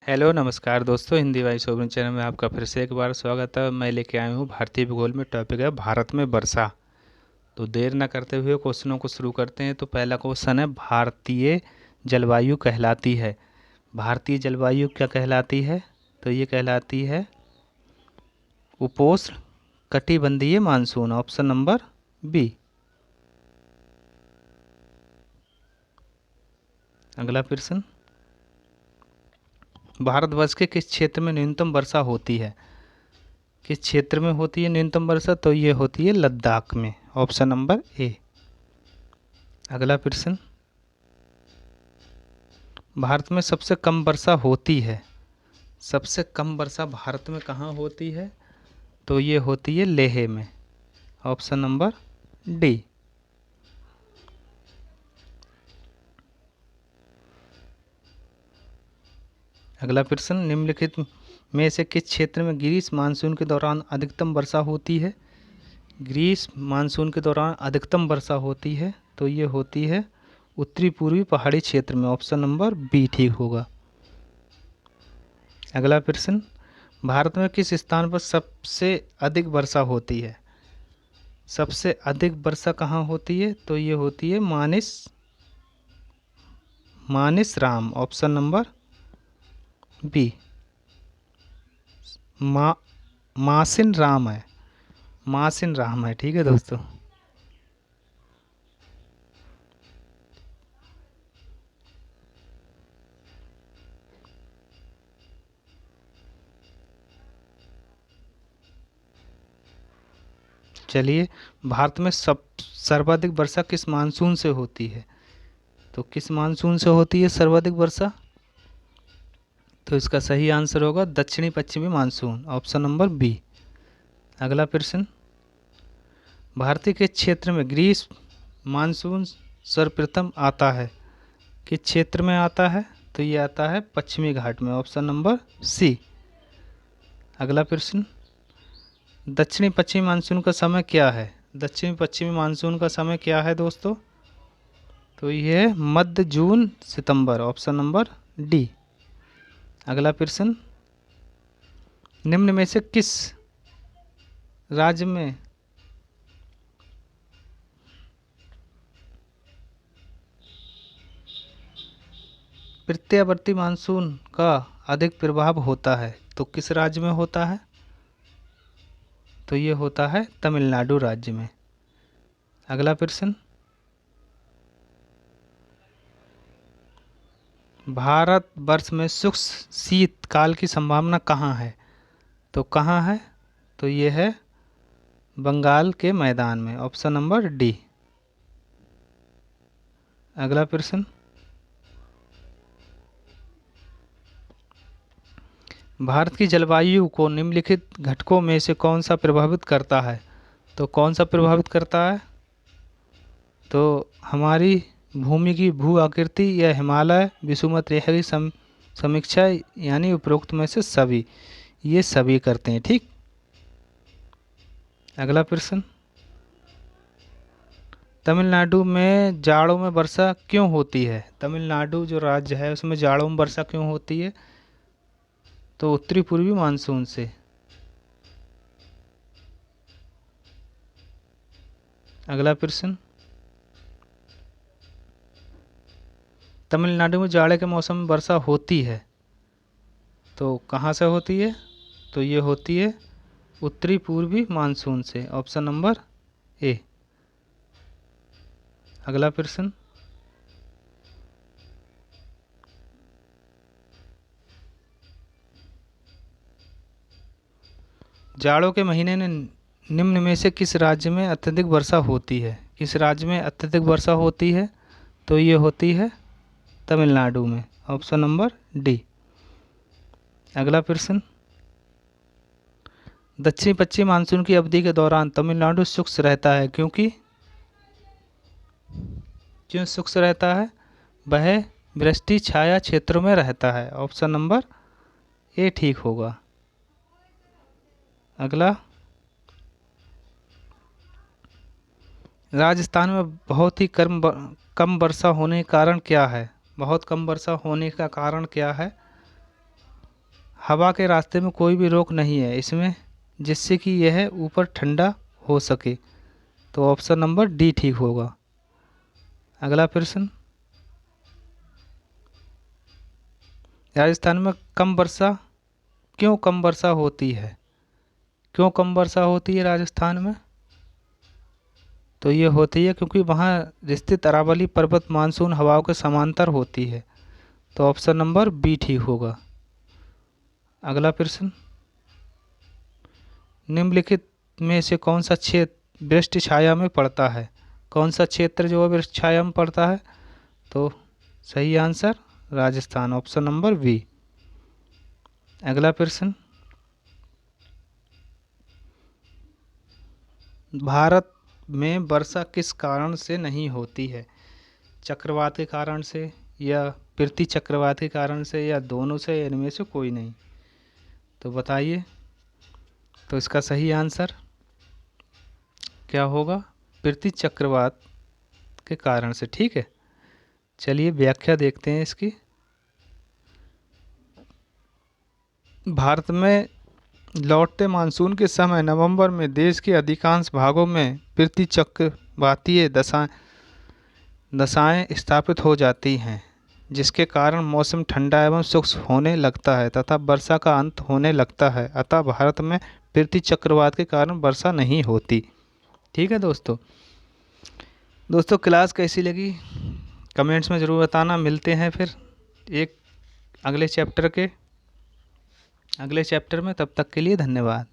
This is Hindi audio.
हेलो नमस्कार दोस्तों, हिंदी वाई सोबन चैनल में आपका फिर से एक बार स्वागत है। मैं लेके आया हूँ भारतीय भूगोल में टॉपिक है भारत में वर्षा। तो देर ना करते हुए क्वेश्चनों को शुरू करते हैं। तो पहला क्वेश्चन है, भारतीय जलवायु कहलाती है। भारतीय जलवायु क्या कहलाती है? तो ये कहलाती है उपोष्ण कटिबंधीय मानसून, ऑप्शन नंबर बी। अगला प्रश्न, भारतवर्ष के किस क्षेत्र में न्यूनतम वर्षा होती है? किस क्षेत्र में होती है न्यूनतम वर्षा? तो ये होती है लद्दाख में, ऑप्शन नंबर ए। अगला प्रश्न, भारत में सबसे कम वर्षा होती है। सबसे कम वर्षा भारत में कहाँ होती है? तो ये होती है लेह में, ऑप्शन नंबर डी। अगला प्रश्न, निम्नलिखित में से किस क्षेत्र में ग्रीष्म मानसून के दौरान अधिकतम वर्षा होती है? ग्रीष्म मानसून के दौरान अधिकतम वर्षा होती है, तो ये होती है उत्तरी पूर्वी पहाड़ी क्षेत्र में, ऑप्शन नंबर बी ठीक होगा। अगला प्रश्न, भारत में किस स्थान पर सबसे अधिक वर्षा होती है? सबसे अधिक वर्षा कहाँ होती है? तो ये होती है मानिस राम, ऑप्शन नंबर बी। मा मासिन राम है, मासिन राम है, ठीक है दोस्तों। चलिए, भारत में सब सर्वाधिक वर्षा किस मानसून से होती है? तो किस मानसून से होती है सर्वाधिक वर्षा? तो इसका सही आंसर होगा दक्षिणी पश्चिमी मानसून, ऑप्शन नंबर बी। अगला प्रश्न, भारतीय के क्षेत्र में ग्रीष्म मानसून सर्वप्रथम आता है? किस क्षेत्र में आता है? तो ये आता है पश्चिमी घाट में, ऑप्शन नंबर सी। अगला प्रश्न, दक्षिणी पश्चिमी मानसून का समय क्या है? दक्षिणी पश्चिमी मानसून का समय क्या है दोस्तों? तो ये मध्य जून सितंबर, ऑप्शन नंबर डी। अगला प्रश्न, निम्न में से किस राज्य में प्रत्यावर्ती मानसून का अधिक प्रभाव होता है? तो किस राज्य में होता है? तो ये होता है तमिलनाडु राज्य में। अगला प्रश्न, भारतवर्ष में शुष्क शीतकाल की संभावना कहाँ है? तो कहाँ है? तो ये है बंगाल के मैदान में, ऑप्शन नंबर डी। अगला प्रश्न, भारत की जलवायु को निम्नलिखित घटकों में से कौन सा प्रभावित करता है? तो कौन सा प्रभावित करता है? तो हमारी भूमि की भू आकृति या हिमालय विषुवत रेखा की समीक्षा, यानी उपरोक्त में से सभी, ये सभी करते हैं, ठीक। अगला प्रश्न, तमिलनाडु में जाड़ों में वर्षा क्यों होती है? तमिलनाडु जो राज्य है उसमें जाड़ों में वर्षा क्यों होती है? तो उत्तरी पूर्वी मानसून से। अगला प्रश्न, तमिलनाडु में जाड़े के मौसम में वर्षा होती है, तो कहाँ से होती है? तो ये होती है उत्तरी पूर्वी मानसून से, ऑप्शन नंबर ए। अगला प्रश्न, जाड़ों के महीने में निम्न में से किस राज्य में अत्यधिक वर्षा होती है? किस राज्य में अत्यधिक वर्षा होती है? तो ये होती है तमिलनाडु में, ऑप्शन नंबर डी। अगला प्रश्न, दक्षिणी पश्चिमी मानसून की अवधि के दौरान तमिलनाडु शुष्क रहता है, क्योंकि क्यों शुष्क रहता है? वह वृष्टि छाया क्षेत्रों में रहता है, ऑप्शन नंबर ए ठीक होगा। अगला, राजस्थान में बहुत ही कम वर्षा होने के कारण क्या है? बहुत कम वर्षा होने का कारण क्या है? हवा के रास्ते में कोई भी रोक नहीं है इसमें जिससे कि यह ऊपर ठंडा हो सके। तो ऑप्शन नंबर डी ठीक होगा। अगला प्रश्न, राजस्थान में कम वर्षा क्यों कम वर्षा होती है? क्यों कम वर्षा होती है राजस्थान में? तो ये होती है क्योंकि वहाँ स्थित अरावली पर्वत मानसून हवाओं के समांतर होती है। तो ऑप्शन नंबर बी ठीक होगा। अगला प्रश्न, निम्नलिखित में से कौन सा क्षेत्र वृष्टि छाया में पड़ता है? कौन सा क्षेत्र जो है वृष्टि छाया में पड़ता है? तो सही answer Rajasthan, option number B. अगला प्रश्न, भारत में वर्षा किस कारण से नहीं होती है? चक्रवात के कारण से, या पृथ्वी चक्रवात के कारण से, या दोनों से, या इनमें से कोई नहीं? तो बताइए। तो इसका सही आंसर क्या होगा? पृथ्वी चक्रवात के कारण से। ठीक है, चलिए व्याख्या देखते हैं इसकी। भारत में लौटते मानसून के समय नवंबर में देश के अधिकांश भागों में पृथ्वी चक्रवातीय दशाएं स्थापित हो जाती हैं, जिसके कारण मौसम ठंडा एवं शुष्क होने लगता है तथा वर्षा का अंत होने लगता है। अतः भारत में पृथ्वी चक्रवात के कारण वर्षा नहीं होती। ठीक है दोस्तों। क्लास कैसी लगी कमेंट्स में ज़रूर बताना। मिलते हैं फिर एक अगले चैप्टर में। तब तक के लिए धन्यवाद।